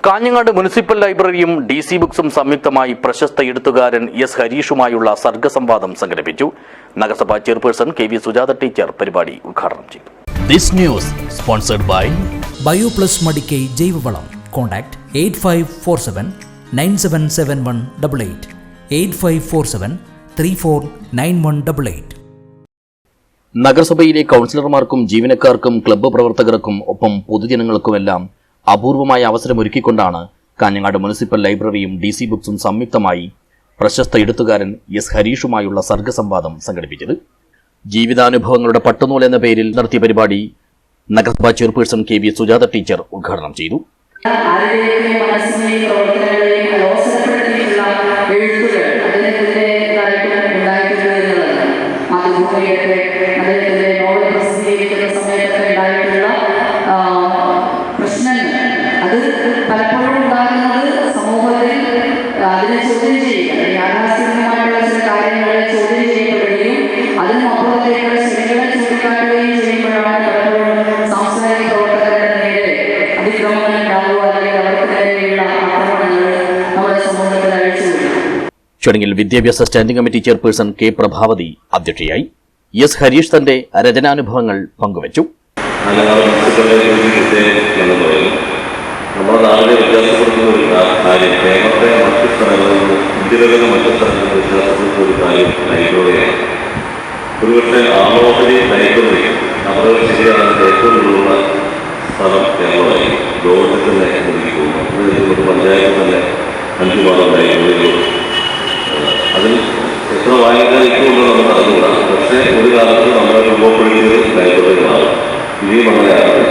Kanhangad municipal ലൈബ്രറിയും DC ബുക്സും സംയുക്തമായി പ്രശസ്ത എഴുത്തുകാരൻ എസ് ഹരീഷുമായുള്ള സർഗസംവാദം സംഘടിപ്പിച്ചു. നഗരസഭാ ചെയർപേഴ്സൺ KV സുജാത ടീച്ചർ പരിപാടി ഉദ്ഘാടനം ചെയ്തു. This news sponsored by BioPlus Madikkai ജൈവവളം. Contact 8547977188 8547349188. നഗരസഭയിലെ കൗൺസിലർമാർക്കും ജീവനക്കാർക്കും ക്ലബ്ബ് പ്രവർത്തകർക്കും ഒപ്പം പൊതുജനങ്ങൾക്കുമെല്ലാം അപൂർവമായ അവസരമൊരുക്കിക്കൊണ്ടാണ് കാഞ്ഞങ്ങാട് മുനിസിപ്പൽ ലൈബ്രറിയും DC ബുക്സും സംയുക്തമായി പ്രശസ്ത എഴുത്തുകാരൻ എസ് ഹരീഷുമായുള്ള സർഗസംവാദം സംഘടിപ്പിച്ചത്. ജീവിതാനുഭവങ്ങളുടെ പട്ടുനൂൽ എന്ന പേരിൽ നടത്തിയ പരിപാടി നഗരസഭാ ചെയർപേഴ്സൺ KV സുജാത ടീച്ചർ ഉദ്ഘാടനം ചെയ്തു. പലപ്പോഴും ഉണ്ടാകുന്നത് സമൂഹത്തിൽ അതിനെ ചോദ്യം ചെയ്യുക, യാഥാസ്ഥിതികമായിട്ടുള്ള ചില കാര്യങ്ങളെ ചോദ്യം ചെയ്യപ്പെടുകയും അതിനും അപ്പുറത്തേക്കുള്ള ശരികളെ ചൂണ്ടിക്കാട്ടുകയും ചെയ്യുമ്പോഴാണ് പലപ്പോഴും സാംസ്കാരിക പ്രവർത്തകരുടെ നേരെ അതിക്രമങ്ങൾ ഉണ്ടാകുക, അല്ലെങ്കിൽ അവർക്ക് നേരെയുള്ള ആക്രമണങ്ങൾ നമ്മുടെ സമൂഹത്തിൽ അഴിച്ചുവിടും. ചടങ്ങിൽ വിദ്യാഭ്യാസ standing committee chairperson K Prabhavathi അധ്യക്ഷയായി. എസ് ഹരീഷ് തന്റെ രചനാനുഭവങ്ങൾ പങ്കുവച്ചു. നമ്മുടെ നാടിനെ വ്യത്യാസപ്പെടുത്തുന്ന ഒരു കാര്യം, കേരളത്തെ മറ്റു സ്ഥലങ്ങളിൽ നിന്ന്, ഇന്ത്യയിലെ മറ്റു സ്ഥലങ്ങളിൽ വ്യത്യാസപ്പെടുത്തുന്ന ഒരു കാര്യം ലൈബ്രറിയാണ്. ഒരുപക്ഷെ ആളോഹരി ലൈബ്രറി നമ്മുടെ ശരിയാണെന്ന് ഏറ്റവും കൂടുതലുള്ള സ്ഥലം കേരളമായിരിക്കും. ലോകത്തിൽ തന്നെ എനിക്ക് തോന്നുന്നു. ഒരു പഞ്ചായത്തിൽ തന്നെ 5 ലൈബ്രറികളുണ്ട്. അതിൽ എത്ര വായനക്കാരിക്കുമെന്ന് നമുക്ക് അറിഞ്ഞുകൂടാ. പക്ഷേ ഒരു കാലത്ത് നമ്മളെ രൂപപ്പെടുത്തിയത് ലൈബ്രറികളാണ്. ഇനിയും അങ്ങനെയാണ്.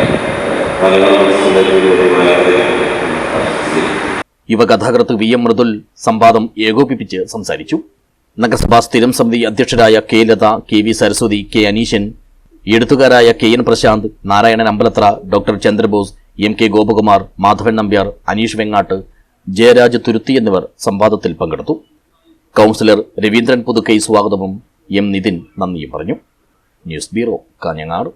യുവ കഥാകൃത്ത് VM മൃദുൽ സംവാദം ഏകോപിപ്പിച്ച് സംസാരിച്ചു. നഗരസഭാ സ്ഥിരം സമിതി അധ്യക്ഷരായ K Latha, KV Saraswathi, K Aneeshan, എഴുത്തുകാരായ KN Prashanth, Narayanan Ambalathara, doctor Chandrabose, MK Gopakumar, Madhavan Nambiar, Aneesh Vengat, Jayaraj Thuruthi എന്നിവർ സംവാദത്തിൽ പങ്കെടുത്തു. കൗൺസിലർ രവീന്ദ്രൻ പുതുക്കൈ സ്വാഗതവും M നിതിൻ നന്ദിയും പറഞ്ഞു. News bureau, Kanhangad.